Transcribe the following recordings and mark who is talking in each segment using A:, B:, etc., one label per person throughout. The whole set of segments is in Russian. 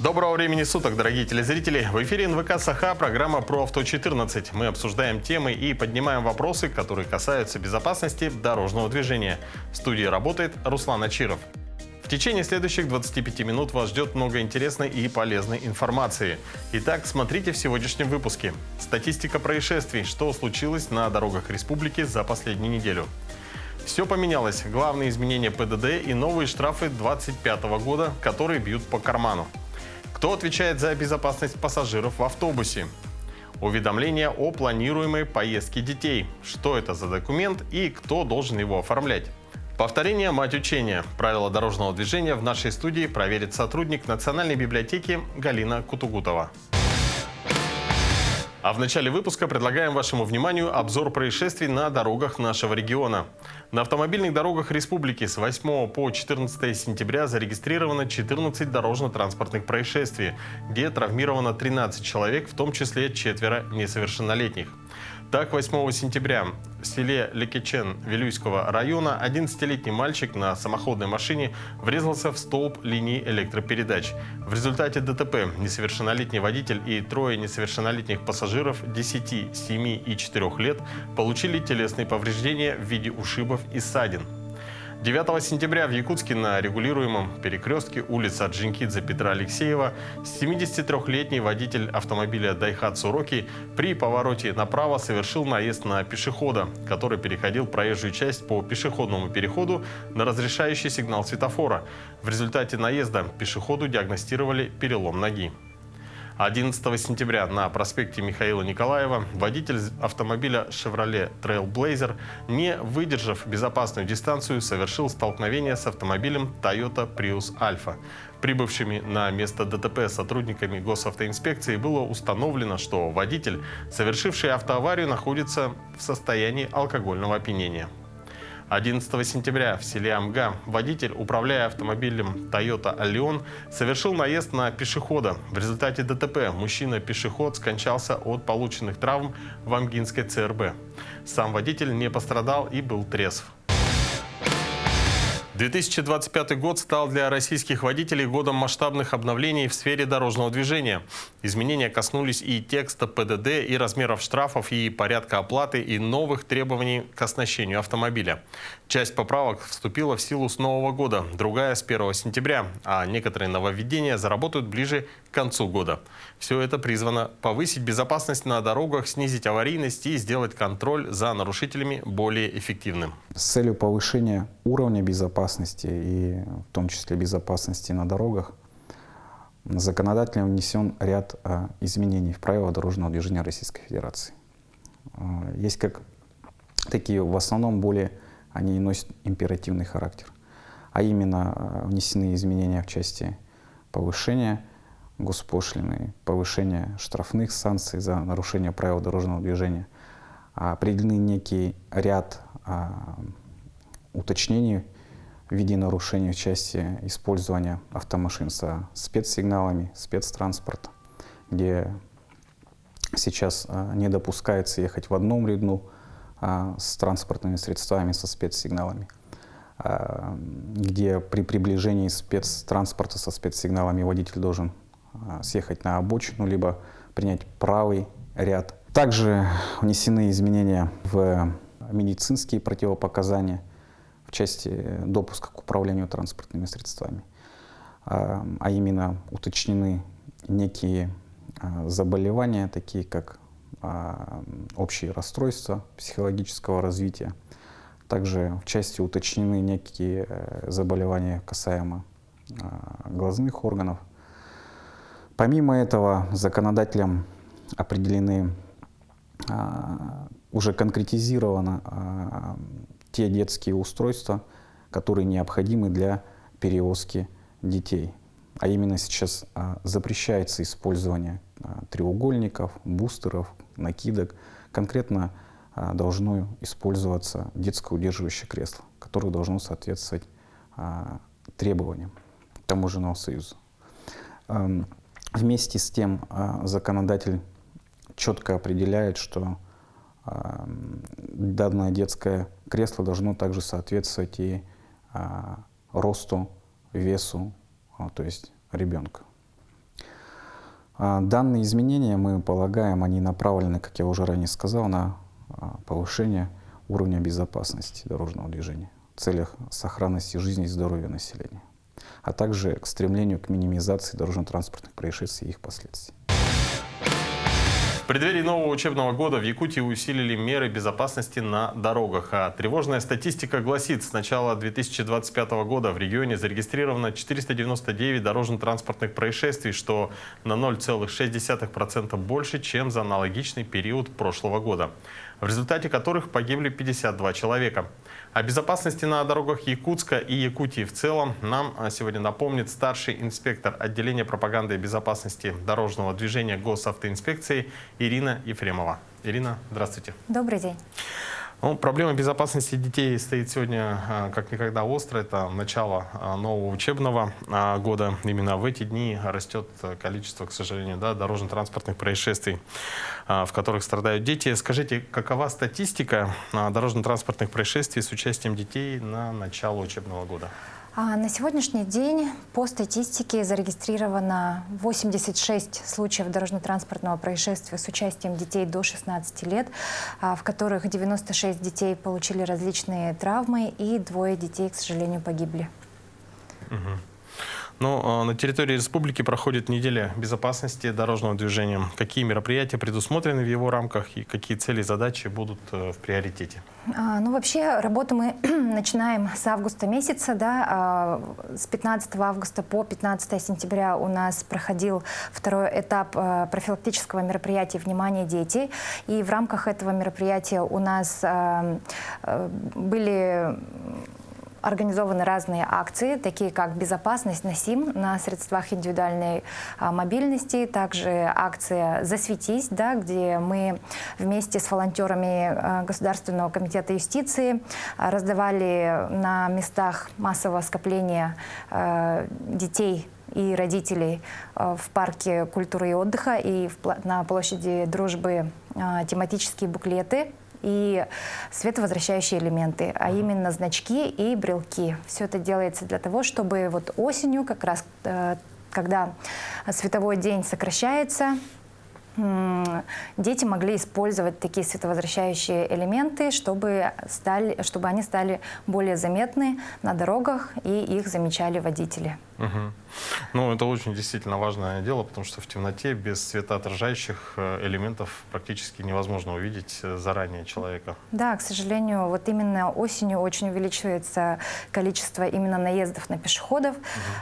A: Доброго времени суток, дорогие телезрители! В эфире НВК Саха, программа про авто 14. Мы обсуждаем темы и поднимаем вопросы, которые касаются безопасности дорожного движения. В студии работает Руслан Ачиров. В течение следующих 25 минут вас ждет много интересной и полезной информации. Итак, смотрите в сегодняшнем выпуске. Статистика происшествий, что случилось на дорогах республики за последнюю неделю. Все поменялось. Главные изменения ПДД и новые штрафы 2025 года, которые бьют по карману. Кто отвечает за безопасность пассажиров в автобусе? Уведомление о планируемой поездке детей. Что это за документ и кто должен его оформлять? Повторение – мать учения. Правила дорожного движения в нашей студии проверит сотрудник Национальной библиотеки Галина Кутугутова. А в начале выпуска предлагаем вашему вниманию обзор происшествий на дорогах нашего региона. На автомобильных дорогах республики с 8 по 14 сентября зарегистрировано 14 дорожно-транспортных происшествий, где травмировано 13 человек, в том числе 4 несовершеннолетних. Так, 8 сентября в селе Лекечен Вилюйского района 11-летний мальчик на самоходной машине врезался в столб линии электропередач. В результате ДТП несовершеннолетний водитель и трое несовершеннолетних пассажиров 10, 7 и 4 лет получили телесные повреждения в виде ушибов и ссадин. 9 сентября в Якутске на регулируемом перекрестке улица Орджоникидзе Петра Алексеева 73-летний водитель автомобиля Daihatsu Roki при повороте направо совершил наезд на пешехода, который переходил проезжую часть по пешеходному переходу на разрешающий сигнал светофора. В результате наезда пешеходу диагностировали перелом ноги. 11 сентября на проспекте Михаила Николаева водитель автомобиля Chevrolet Trailblazer, не выдержав безопасную дистанцию, совершил столкновение с автомобилем Toyota Prius Alpha. Прибывшими на место ДТП сотрудниками госавтоинспекции было установлено, что водитель, совершивший автоаварию, находится в состоянии алкогольного опьянения. 11 сентября в селе Амга водитель, управляя автомобилем Toyota Allion, совершил наезд на пешехода. В результате ДТП мужчина-пешеход скончался от полученных травм в Амгинской ЦРБ. Сам водитель не пострадал и был трезв. 2025 год стал для российских водителей годом масштабных обновлений в сфере дорожного движения. Изменения коснулись и текста ПДД, и размеров штрафов, и порядка оплаты, и новых требований к оснащению автомобиля. Часть поправок вступила в силу с Нового года, другая с 1 сентября, а некоторые нововведения заработают ближе к концу года. Все это призвано повысить безопасность на дорогах, снизить аварийность и сделать контроль за нарушителями более эффективным.
B: С целью повышения уровня безопасности и в том числе безопасности на дорогах законодателем внесен ряд изменений в правила дорожного движения Российской Федерации. Есть как такие, в основном более они носят императивный характер, а именно внесены изменения в части повышения госпошлины, повышения штрафных санкций за нарушение правил дорожного движения. Определены некий ряд уточнений в виде нарушений в части использования автомашин со спецсигналами, спецтранспорта, где сейчас не допускается ехать в одном ряду с транспортными средствами со спецсигналами, где при приближении спецтранспорта со спецсигналами водитель должен съехать на обочину, либо принять правый ряд. Также внесены изменения в медицинские противопоказания в части допуска к управлению транспортными средствами, а именно уточнены некие заболевания, такие как общие расстройства психологического развития. Также в части уточнены некие заболевания касаемо глазных органов. Помимо этого, законодателем определены, уже конкретизировано те детские устройства, которые необходимы для перевозки детей. А именно сейчас запрещается использование треугольников, бустеров, накидок. Конкретно должно использоваться детское удерживающее кресло, которое должно соответствовать требованиям Таможенного союза. Вместе с тем законодатель четко определяет, что данное детское кресло должно также соответствовать и росту, весу, то есть ребенка. Данные изменения, мы полагаем, они направлены, как я уже ранее сказал, на повышение уровня безопасности дорожного движения в целях сохранности жизни и здоровья населения, а также к стремлению к минимизации дорожно-транспортных происшествий и их последствий.
A: В преддверии нового учебного года в Якутии усилили меры безопасности на дорогах. А тревожная статистика гласит, с начала 2025 года в регионе зарегистрировано 499 дорожно-транспортных происшествий, что на 0,6% больше, чем за аналогичный период прошлого года, в результате которых погибли 52 человека. О безопасности на дорогах Якутска и Якутии в целом нам сегодня напомнит старший инспектор отделения пропаганды и безопасности дорожного движения Госавтоинспекции Ирина Ефремова. Ирина, здравствуйте.
C: Добрый день.
A: Проблема безопасности детей стоит сегодня как никогда остро. Это начало нового учебного года. Именно в эти дни растет количество, к сожалению, дорожно-транспортных происшествий, в которых страдают дети. Скажите, какова статистика дорожно-транспортных происшествий с участием детей на начало учебного года?
C: На сегодняшний день по статистике зарегистрировано 86 случаев дорожно-транспортного происшествия с участием детей до 16 лет, в которых 96 детей получили различные травмы и 2 детей, к сожалению, погибли.
A: Но на территории республики проходит неделя безопасности дорожного движения. Какие мероприятия предусмотрены в его рамках и какие цели и задачи будут в приоритете?
C: Вообще, работу мы начинаем с августа месяца. С 15 августа по 15 сентября у нас проходил второй этап профилактического мероприятия «Внимание, дети». И в рамках этого мероприятия у нас были организованы разные акции, такие как «Безопасность на СИМ» на средствах индивидуальной мобильности, также акция «Засветись», где мы вместе с волонтерами Государственного комитета юстиции раздавали на местах массового скопления детей и родителей в парке культуры и отдыха и на площади Дружбы тематические буклеты и световозвращающие элементы, а именно значки и брелки. Все это делается для того, чтобы осенью, как раз когда световой день сокращается, дети могли использовать такие световозвращающие элементы, чтобы они стали более заметны на дорогах и их замечали водители.
A: Это очень действительно важное дело, потому что в темноте без светоотражающих элементов практически невозможно увидеть заранее человека.
C: Да, к сожалению, именно осенью очень увеличивается количество именно наездов на пешеходов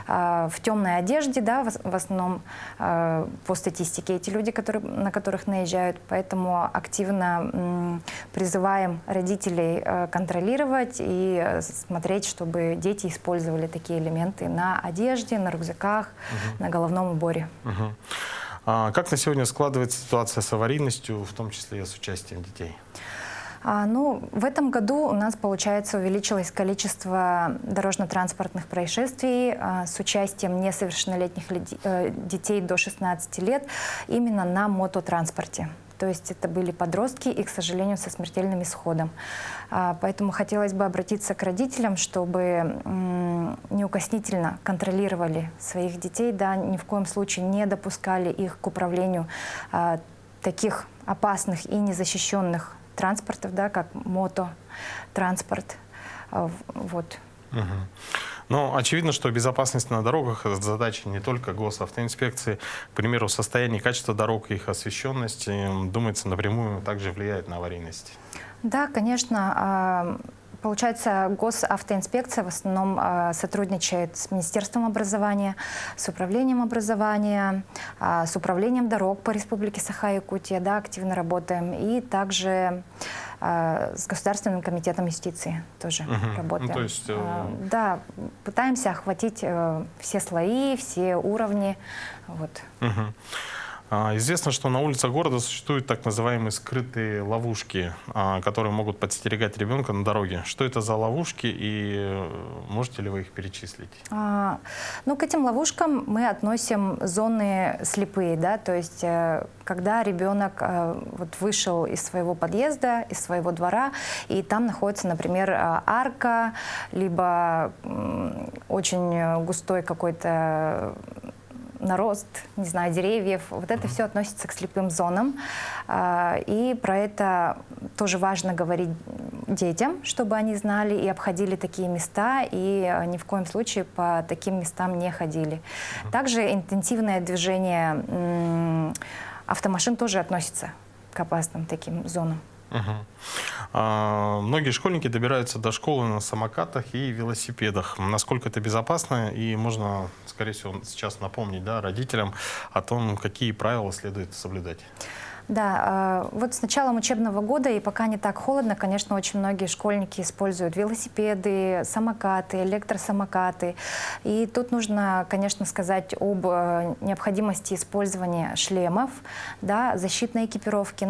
C: в темной одежде, в основном по статистике эти люди, на которых наезжают, поэтому активно призываем родителей контролировать и смотреть, чтобы дети использовали такие элементы на одежде, на рюкзаках, на головном уборе.
A: Как на сегодня складывается ситуация с аварийностью, в том числе и с участием детей?
C: В этом году у нас, получается, увеличилось количество дорожно-транспортных происшествий с участием несовершеннолетних детей до 16 лет именно на мототранспорте. То есть это были подростки и, к сожалению, со смертельным исходом. Поэтому хотелось бы обратиться к родителям, чтобы неукоснительно контролировали своих детей, ни в коем случае не допускали их к управлению таких опасных и незащищенных транспортов, как мототранспорт.
A: Очевидно, что безопасность на дорогах — это задача не только Госавтоинспекции. К примеру, состояние и качество дорог, их освещенность, думается, напрямую также влияет на аварийность.
C: Да, конечно. Получается, Госавтоинспекция в основном сотрудничает с Министерством образования, с Управлением образования, с Управлением дорог по Республике Саха-Якутия, активно работаем. И также с Государственным комитетом юстиции тоже работаем. Да, пытаемся охватить все слои, все уровни.
A: Известно, что на улицах города существуют так называемые скрытые ловушки, которые могут подстерегать ребенка на дороге. Что это за ловушки и можете ли вы их перечислить?
C: К этим ловушкам мы относим зоны слепые, то есть когда ребенок вышел из своего подъезда, из своего двора, и там находится, например, арка, либо очень густой какой-то на рост, не знаю, деревьев. Вот это все относится к слепым зонам. И про это тоже важно говорить детям, чтобы они знали и обходили такие места, и ни в коем случае по таким местам не ходили. Также интенсивное движение автомашин тоже относится к опасным таким зонам.
A: Многие школьники добираются до школы на самокатах и велосипедах. Насколько это безопасно? И можно, скорее всего, сейчас напомнить, да, родителям о том, какие правила следует соблюдать.
C: Да, вот с началом учебного года, и пока не так холодно, конечно, очень многие школьники используют велосипеды, самокаты, электросамокаты. И тут нужно, конечно, сказать об необходимости использования шлемов, да, защитной экипировки,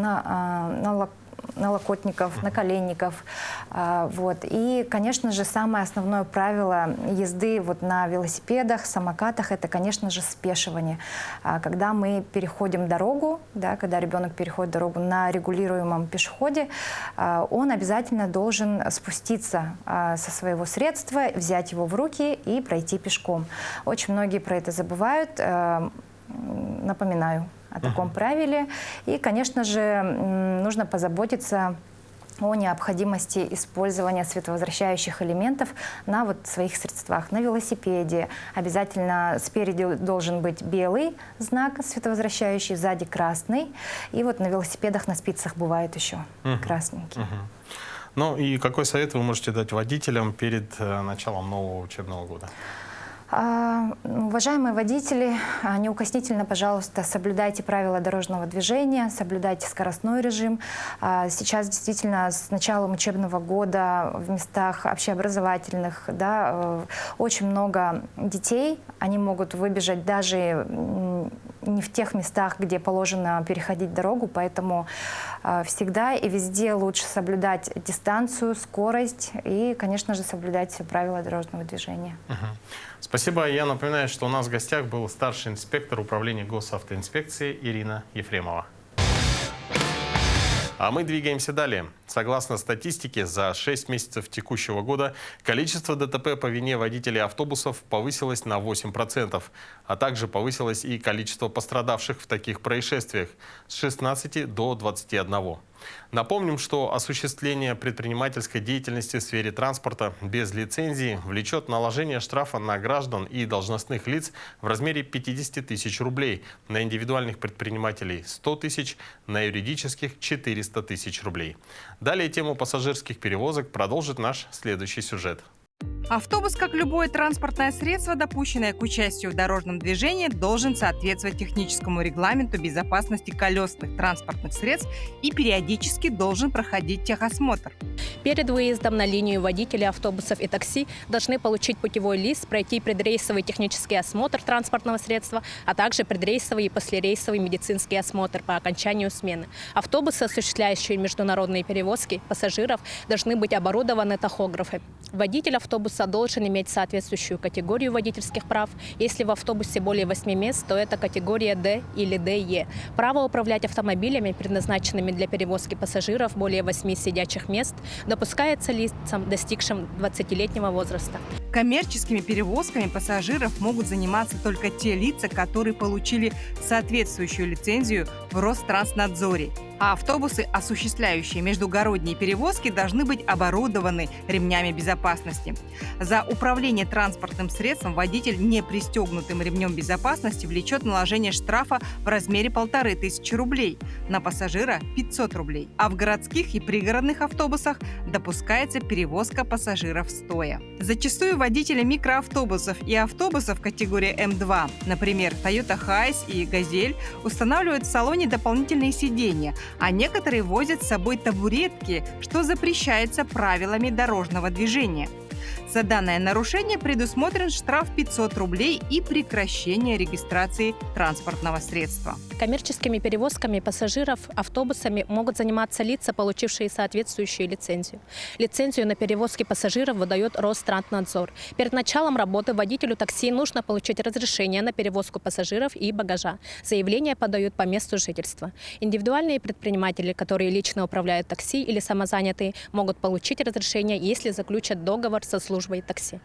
C: налокотников, наколенников. Вот. И, конечно же, самое основное правило езды вот на велосипедах, самокатах, это, конечно же, спешивание. Когда мы переходим дорогу, да, когда ребенок переходит дорогу на регулируемом пешеходе, он обязательно должен спуститься со своего средства, взять его в руки и пройти пешком. Очень многие про это забывают. Напоминаю о таком правиле. И, конечно же, нужно позаботиться о необходимости использования световозвращающих элементов на вот своих средствах. На велосипеде обязательно спереди должен быть белый знак световозвращающий, сзади красный. И вот на велосипедах на спицах бывает еще красненький.
A: Ну и какой совет вы можете дать водителям перед началом нового учебного года?
C: Уважаемые водители, неукоснительно, пожалуйста, соблюдайте правила дорожного движения, соблюдайте скоростной режим. Сейчас действительно с началом учебного года в местах общеобразовательных, да, очень много детей. Они могут выбежать даже не в тех местах, где положено переходить дорогу, поэтому всегда и везде лучше соблюдать дистанцию, скорость и, конечно же, соблюдать все правила дорожного движения.
A: Спасибо. Я напоминаю, что у нас в гостях был старший инспектор управления госавтоинспекции Ирина Ефремова. А мы двигаемся далее. Согласно статистике, за 6 месяцев текущего года количество ДТП по вине водителей автобусов повысилось на 8%, а также повысилось и количество пострадавших в таких происшествиях с 16 до 21. Напомним, что осуществление предпринимательской деятельности в сфере транспорта без лицензии влечет наложение штрафа на граждан и должностных лиц в размере 50 тысяч рублей, на индивидуальных предпринимателей 100 тысяч, на юридических 400 тысяч рублей. Далее тему пассажирских перевозок продолжит наш следующий сюжет.
D: Автобус, как любое транспортное средство, допущенное к участию в дорожном движении, должен соответствовать техническому регламенту безопасности колесных транспортных средств и периодически должен проходить техосмотр.
E: Перед выездом на линию водители автобусов и такси должны получить путевой лист, пройти предрейсовый технический осмотр транспортного средства, а также предрейсовый и послерейсовый медицинский осмотр по окончанию смены. Автобусы, осуществляющие международные перевозки пассажиров, должны быть оборудованы тахографами. Водитель автобуса должен иметь соответствующую категорию водительских прав. Если в автобусе более 8 мест, то это категория D или DE. Право управлять автомобилями, предназначенными для перевозки пассажиров более 8 сидячих мест, допускается лицам, достигшим 20-летнего возраста.
D: Коммерческими перевозками пассажиров могут заниматься только те лица, которые получили соответствующую лицензию в Ространснадзоре. А автобусы, осуществляющие междугородние перевозки, должны быть оборудованы ремнями безопасности. За управление транспортным средством водитель, не пристегнутым ремнем безопасности, влечет наложение штрафа в размере 1500 рублей, на пассажира 500 рублей. А в городских и пригородных автобусах допускается перевозка пассажиров стоя. Зачастую водители микроавтобусов и автобусов категории М2, например, Toyota Hiace и Газель, устанавливают в салоне дополнительные сиденья, а некоторые возят с собой табуретки, что запрещается правилами дорожного движения. За данное нарушение предусмотрен штраф 500 рублей и прекращение регистрации транспортного средства.
E: Коммерческими перевозками пассажиров автобусами могут заниматься лица, получившие соответствующую лицензию. Лицензию на перевозки пассажиров выдает Ространснадзор. Перед началом работы водителю такси нужно получить разрешение на перевозку пассажиров и багажа. Заявление подают по месту жительства. Индивидуальные предприниматели, которые лично управляют такси или самозанятые, могут получить разрешение, если заключат договор со службой такси.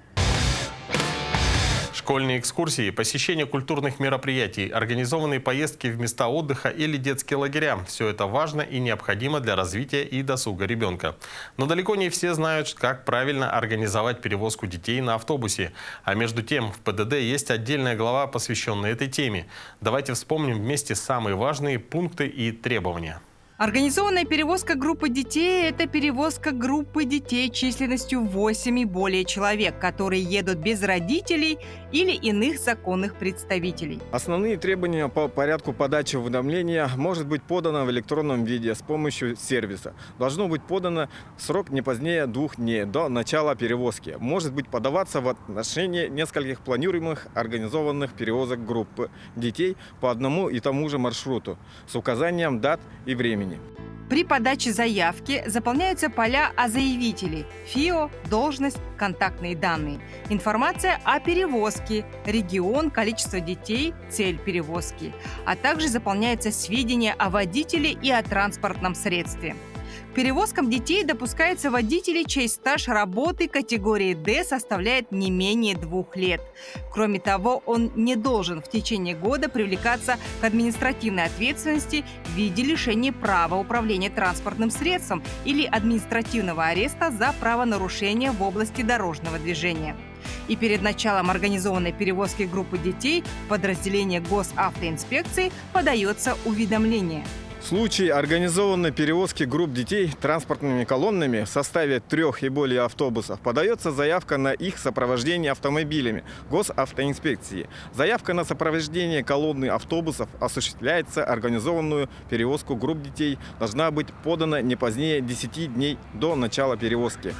A: Школьные экскурсии, посещение культурных мероприятий, организованные поездки в места отдыха или детские лагеря – все это важно и необходимо для развития и досуга ребенка. Но далеко не все знают, как правильно организовать перевозку детей на автобусе. А между тем в ПДД есть отдельная глава, посвященная этой теме. Давайте вспомним вместе самые важные пункты и требования.
D: Организованная перевозка группы детей – это перевозка группы детей численностью 8 и более человек, которые едут без родителей или иных законных представителей.
F: Основные требования по порядку подачи уведомления может быть подано в электронном виде с помощью сервиса. Должно быть подано срок не позднее 2 дней до начала перевозки. Может быть подаваться в отношении нескольких планируемых организованных перевозок группы детей по одному и тому же маршруту с указанием дат и времени.
D: При подаче заявки заполняются поля о заявителе – ФИО, должность, контактные данные, информация о перевозке, регион, количество детей, цель перевозки, а также заполняются сведения о водителе и о транспортном средстве. К перевозкам детей допускаются водители, чей стаж работы категории D составляет не менее 2 лет. Кроме того, он не должен в течение года привлекаться к административной ответственности в виде лишения права управления транспортным средством или административного ареста за правонарушение в области дорожного движения. И перед началом организованной перевозки группы детей в подразделение госавтоинспекции подается уведомление.
F: В случае организованной перевозки групп детей транспортными колоннами в составе 3 и более автобусов подается заявка на их сопровождение автомобилями госавтоинспекции. Заявка на сопровождение колонны автобусов осуществляется организованную перевозку групп детей должна быть подана не позднее 10 дней до начала перевозки.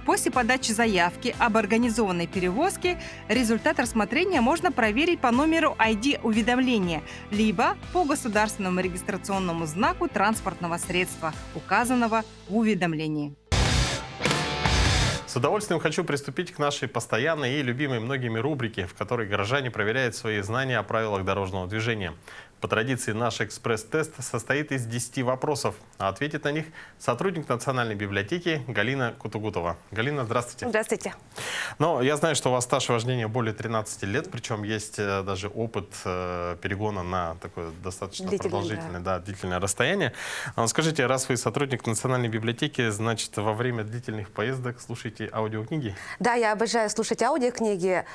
D: После подачи заявки об организованной перевозке результат рассмотрения можно проверить по номеру ID уведомления, либо по государственному регистрационному знаку транспортного средства, указанного в уведомлении.
A: С удовольствием хочу приступить к нашей постоянной и любимой многими рубрике, в которой горожане проверяют свои знания о правилах дорожного движения. По традиции наш экспресс-тест состоит из 10 вопросов, а ответит на них сотрудник Национальной библиотеки Галина Кутугутова. Галина, здравствуйте.
G: Здравствуйте.
A: Но я знаю, что у вас стаж вождения более 13 лет, причем есть даже опыт перегона на такое достаточно продолжительное, длительное расстояние. Скажите, раз вы сотрудник Национальной библиотеки, значит, во время длительных поездок слушаете аудиокниги?
G: Да, я обожаю слушать аудиокниги,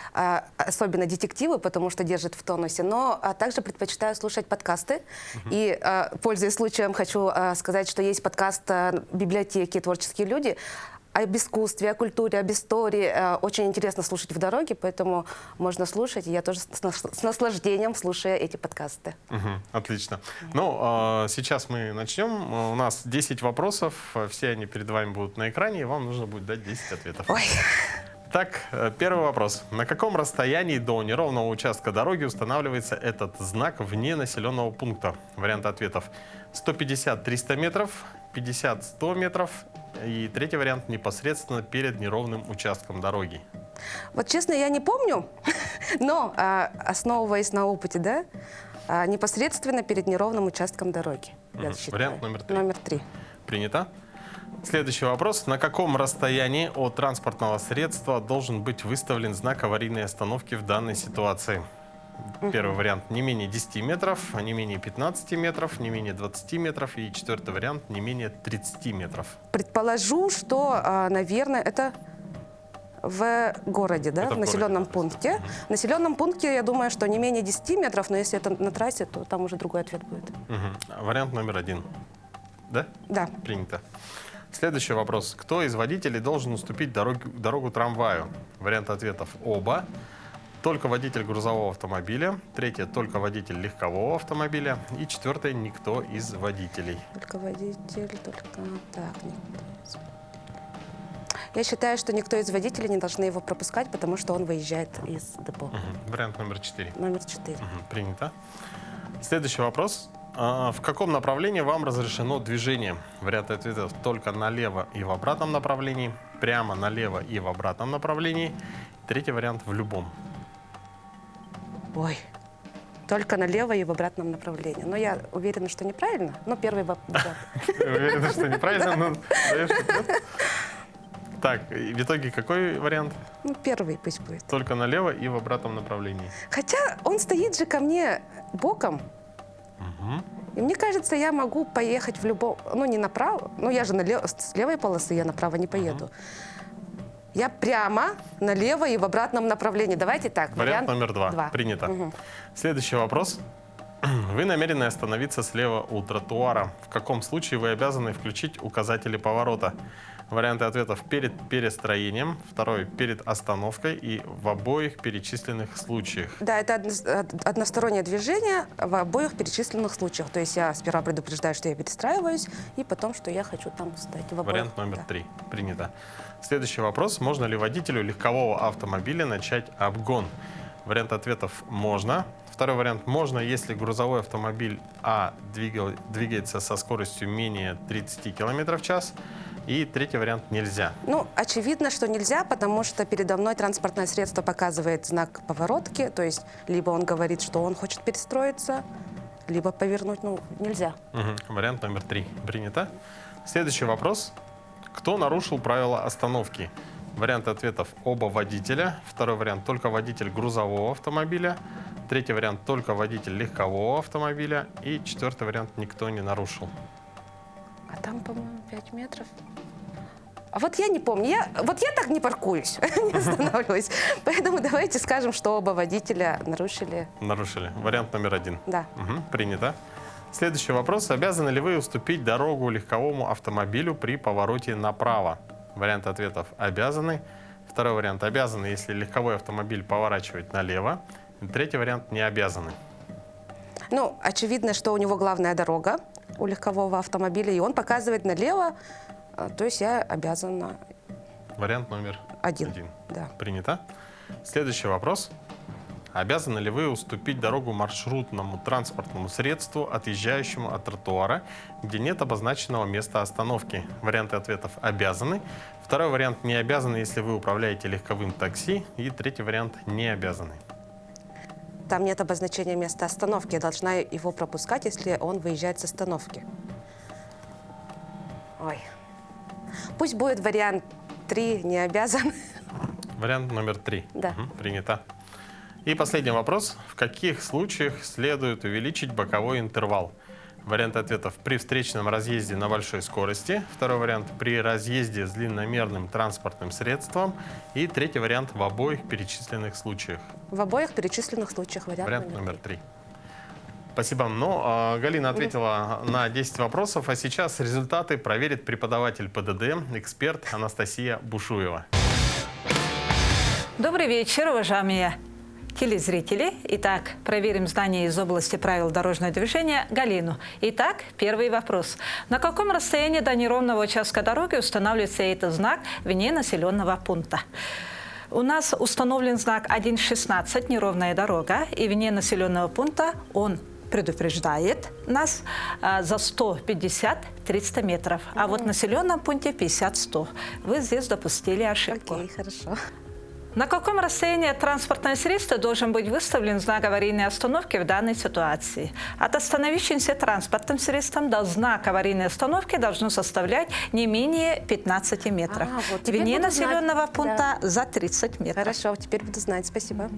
G: особенно детективы, потому что держат в тонусе, но также предпочитаю слушать подкасты. И, пользуясь случаем, хочу сказать, что есть подкаст библиотеки «Творческие люди» об искусстве, о культуре, об истории. Очень интересно слушать в дороге, поэтому можно слушать. И я тоже с наслаждением слушаю эти подкасты.
A: Отлично. Ну, сейчас мы начнем. У нас 10 вопросов. Все они перед вами будут на экране, и вам нужно будет дать 10 ответов.
G: Ой.
A: Так, первый вопрос. На каком расстоянии до неровного участка дороги устанавливается этот знак вне населенного пункта? Варианты ответов: 150-300 метров, 50-100 метров и третий вариант — непосредственно перед неровным участком дороги.
G: Вот честно, я не помню, но основываясь на опыте, да, непосредственно перед неровным участком дороги. Я считаю.
A: Вариант номер 3.
G: Номер 3.
A: Принято. Следующий вопрос. На каком расстоянии от транспортного средства должен быть выставлен знак аварийной остановки в данной ситуации? Первый вариант — не менее 10 метров, не менее 15 метров, не менее 20 метров. И четвертый вариант — не менее 30 метров.
G: Предположу, что, наверное, это в городе, да,
A: Это
G: в населенном пункте. В населенном пункте, я думаю, что не менее 10 метров, но если это на трассе, то там уже другой ответ будет.
A: Вариант номер 1. Да?
G: Да.
A: Принято. Следующий вопрос. Кто из водителей должен уступить дорогу трамваю? Варианты ответов: оба, только водитель грузового автомобиля, третье — только водитель легкового автомобиля и четвертое — никто из водителей.
G: Только водитель, только так. Я считаю, что никто из водителей не должны его пропускать, потому что он выезжает из депо.
A: Вариант номер 4.
G: Номер 4.
A: Принято. Следующий вопрос. В каком направлении вам разрешено движение? Варианты ответов: только налево и в обратном направлении, прямо налево и в обратном направлении. Третий вариант — в любом.
G: Ой, только налево и в обратном направлении. Но я уверена, что неправильно, но первый вопрос.
A: Уверена, что неправильно, но даешь ответ? Так, и в итоге какой вариант?
G: Ну, первый пусть будет.
A: Только налево и в обратном направлении.
G: Хотя он стоит же ко мне боком. И мне кажется, я могу поехать в любом... Ну, не направо. Ну, я же с левой полосы, я направо не поеду. Я прямо налево и в обратном направлении. Давайте так.
A: Вариант номер 2. Принято. Следующий вопрос. Вы намерены остановиться слева у тротуара. В каком случае вы обязаны включить указатели поворота? Варианты ответов: перед перестроением, второй — перед остановкой, и в обоих перечисленных случаях.
G: Да, это одностороннее движение в обоих перечисленных случаях. То есть я сперва предупреждаю, что я перестраиваюсь, и потом, что я хочу там стать. В обоих.
A: Вариант номер
G: Да.
A: 3. Принято. Следующий вопрос. Можно ли водителю легкового автомобиля начать обгон? Вариант ответов: можно. Второй вариант: можно, если грузовой автомобиль двигается со скоростью менее 30 км в час. И третий вариант: нельзя.
G: Ну, очевидно, что нельзя, потому что передо мной транспортное средство показывает знак поворотки. То есть либо он говорит, что он хочет перестроиться, либо повернуть. Ну, нельзя.
A: Вариант номер 3. Принято. Следующий вопрос. Кто нарушил правила остановки? Варианты ответов: оба водителя. Второй вариант: только водитель грузового автомобиля. Третий вариант: только водитель легкового автомобиля. И четвертый вариант: никто не нарушил.
G: А там, по-моему, 5 метров. А вот я не помню. Я так не паркуюсь, не останавливаюсь. Поэтому давайте скажем, что оба водителя нарушили.
A: Нарушили. Вариант номер 1.
G: Да.
A: Принято. Следующий вопрос. Обязаны ли вы уступить дорогу легковому автомобилю при повороте направо? Вариант ответов: обязаны. Второй вариант: обязаны, если легковой автомобиль поворачивает налево. И третий вариант: не обязаны.
G: Ну, очевидно, что у него главная дорога у легкового автомобиля, и он показывает налево, то есть я обязана.
A: Вариант номер 1.
G: Да.
A: Принято. Следующий вопрос. Обязаны ли вы уступить дорогу маршрутному транспортному средству, отъезжающему от тротуара, где нет обозначенного места остановки? Варианты ответов: обязаны. Второй вариант: не обязаны, если вы управляете легковым такси. И третий вариант: не обязаны.
G: Там нет обозначения места остановки. Я должна его пропускать, если он выезжает с остановки. Ой. Пусть будет вариант 3, не обязан.
A: Вариант номер 3.
G: Да.
A: Принято. И последний вопрос. В каких случаях следует увеличить боковой интервал? Варианты ответов: при встречном разъезде на большой скорости. Второй вариант: при разъезде с длинномерным транспортным средством. И третий вариант: в обоих перечисленных случаях.
G: В обоих перечисленных случаях
A: Вариант номер 3. Спасибо. Ну, Галина ответила на 10 вопросов, а сейчас результаты проверит преподаватель ПДД, эксперт Анастасия Бушуева.
H: Добрый вечер, уважаемые телезрители. Итак, проверим знания из области правил дорожного движения Галину. Итак, первый вопрос. На каком расстоянии до неровного участка дороги устанавливается этот знак вне населенного пункта? У нас установлен знак 1.16 «Неровная дорога», и вне населенного пункта он предупреждает нас за 150-300 метров. А вот в населенном пункте 50-100. Вы здесь допустили ошибку.
G: Окей, хорошо.
H: На каком расстоянии от транспортного средства должен быть выставлен знак аварийной остановки в данной ситуации? От остановившимся транспортным средством до знака аварийной остановки должно составлять не менее 15 метров.
G: Вот теперь
H: вне
G: буду знать.
H: населенного пункта за 30 метров.
G: Хорошо, теперь буду знать. Спасибо.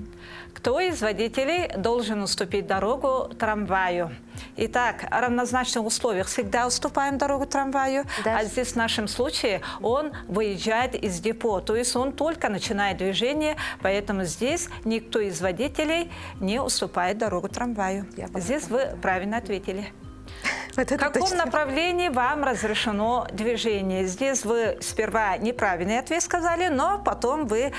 H: Кто из водителей должен уступить дорогу трамваю? Итак, в равнозначных условиях всегда уступаем дорогу трамваю,
G: Да.
H: а здесь в нашем случае он выезжает из депо, то есть он только начинает движение, поэтому здесь никто из водителей не уступает дорогу трамваю.
G: Я поняла.
H: Здесь вы правильно ответили.
G: Вот
H: В
G: это
H: каком
G: точно.
H: направлении вам разрешено движение? Здесь вы сперва неправильный ответ сказали, но потом вы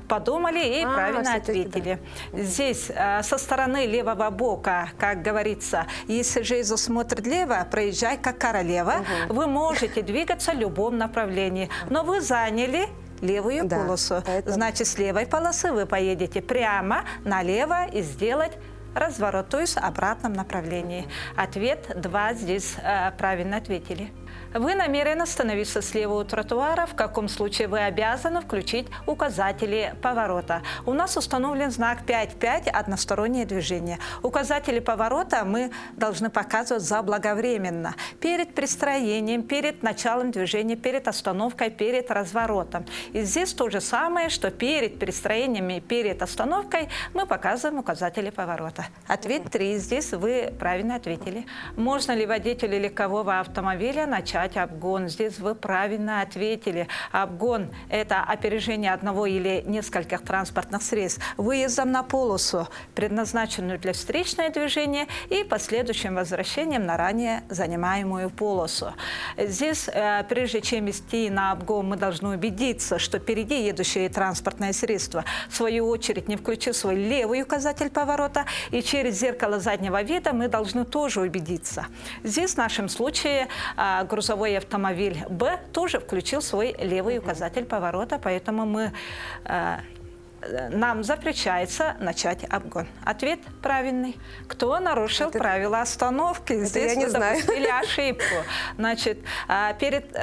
H: подумали и правильно
G: всё-таки
H: ответили. Здесь со стороны левого бока, как говорится, если Jesus смотрит лево, проезжай как королева. Вы можете двигаться в любом направлении, но вы заняли левую
G: Да,
H: полосу.
G: поэтому-
H: Значит, с левой полосы вы поедете прямо налево и сделать разворот, то есть в обратном направлении. Ответ 2 здесь правильно ответили. Вы намерены остановиться слева у тротуара, в каком случае вы обязаны включить указатели поворота. У нас установлен знак 5.5 «Одностороннее движение». Указатели поворота мы должны показывать заблаговременно. Перед пристроением, перед началом движения, перед остановкой, перед разворотом. И здесь то же самое, что перед пристроением и перед остановкой мы показываем указатели поворота. Ответ 3. Здесь вы правильно ответили. Можно ли водителю легкового автомобиля начать обгон? Здесь вы правильно ответили. Обгон – это опережение одного или нескольких транспортных средств выездом на полосу, предназначенную для встречного движения, и последующим возвращением на ранее занимаемую полосу. Здесь, прежде чем идти на обгон, мы должны убедиться, что впереди едущее транспортное средство, в свою очередь, не включив свой левый указатель поворота, и через зеркало заднего вида мы должны тоже убедиться. Здесь, в нашем случае, грузовой автомобиль Б тоже включил свой левый указатель поворота, поэтому нам запрещается начать обгон. Ответ правильный. Кто нарушил правила остановки? Здесь
G: я не
H: вы
G: знаю.
H: допустили ошибку. Значит, перед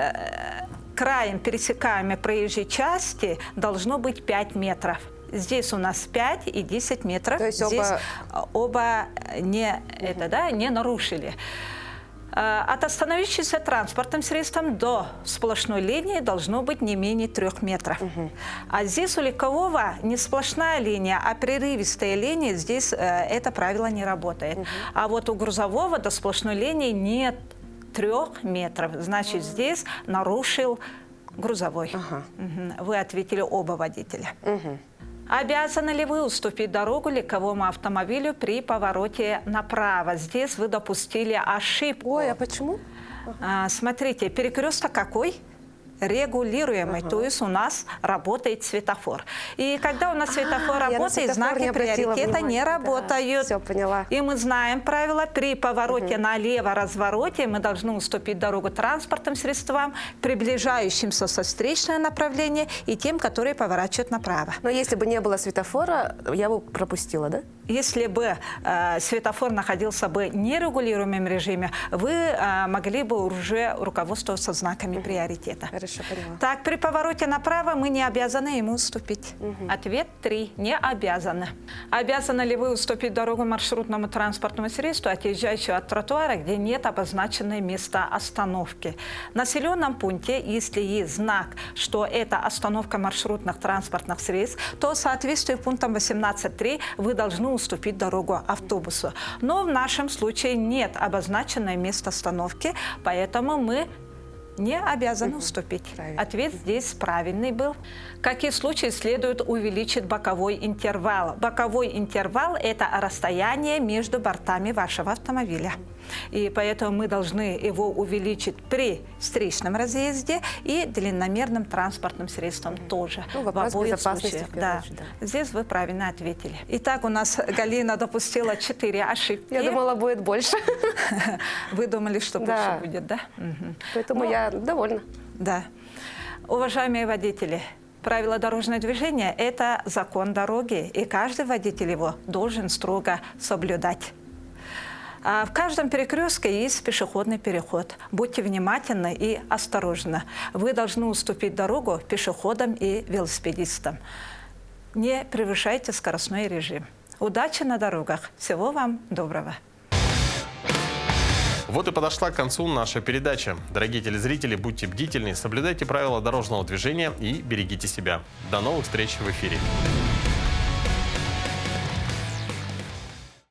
H: краем пересекаемой проезжей части должно быть 5 метров. Здесь у нас 5 и 10 метров.
G: То есть
H: здесь оба не нарушили. От остановившегося транспортным средством до сплошной линии должно быть не менее 3 метров. А здесь у легкового не сплошная линия, а прерывистая линия. Здесь это правило не работает. А вот у грузового до сплошной линии нет 3 метров. Значит, здесь нарушил грузовой. Вы ответили оба водителя. Обязаны ли вы уступить дорогу легковому автомобилю при повороте направо? Здесь вы допустили ошибку.
G: Ой, а почему?
H: Смотрите, перекресток какой? Регулируемый, то есть у нас работает светофор. И когда у нас светофор работает, знаки приоритета не работают.
G: Все, поняла.
H: И мы знаем правила, при повороте налево, развороте мы должны уступить дорогу транспортным средствам, приближающимся со встречного направления и тем, которые поворачивают направо.
G: Но если бы не было светофора, я бы пропустила, да?
H: Если бы светофор находился бы в нерегулируемом режиме, вы могли бы уже руководствоваться знаками приоритета.
G: Хорошо, поняла.
H: Так, при повороте направо мы не обязаны ему уступить. Ответ 3. Не обязаны. Обязаны ли вы уступить дорогу маршрутному транспортному средству, отъезжающему от тротуара, где нет обозначенного места остановки? В населенном пункте, если есть знак, что это остановка маршрутных транспортных средств, то в соответствии с пунктом 18.3 вы должны уступить дорогу автобусу. Но в нашем случае нет обозначенного места остановки, поэтому мы не обязаны уступить.
G: Правильно.
H: Ответ здесь правильный был. В какие случаи следует увеличить боковой интервал? Боковой интервал – это расстояние между бортами вашего автомобиля. И поэтому мы должны его увеличить при встречном разъезде и длинномерным транспортным средством тоже.
G: Ну, вопрос
H: в обоих
G: безопасности,
H: случаях.
G: в первую
H: Да.
G: очередь, да.
H: Здесь вы правильно ответили. Итак, у нас Галина допустила 4 ошибки.
G: Я думала, будет больше.
H: Вы думали, что
G: Да.
H: больше будет, да? Мгм.
G: Поэтому
H: Ну,
G: я довольна.
H: Да. Уважаемые водители, правила дорожного движения – это закон дороги, и каждый водитель его должен строго соблюдать. В каждом перекрестке есть пешеходный переход. Будьте внимательны и осторожны. Вы должны уступить дорогу пешеходам и велосипедистам. Не превышайте скоростной режим. Удачи на дорогах. Всего вам доброго.
A: Вот и подошла к концу наша передача. Дорогие телезрители, будьте бдительны, соблюдайте правила дорожного движения и берегите себя. До новых встреч в эфире.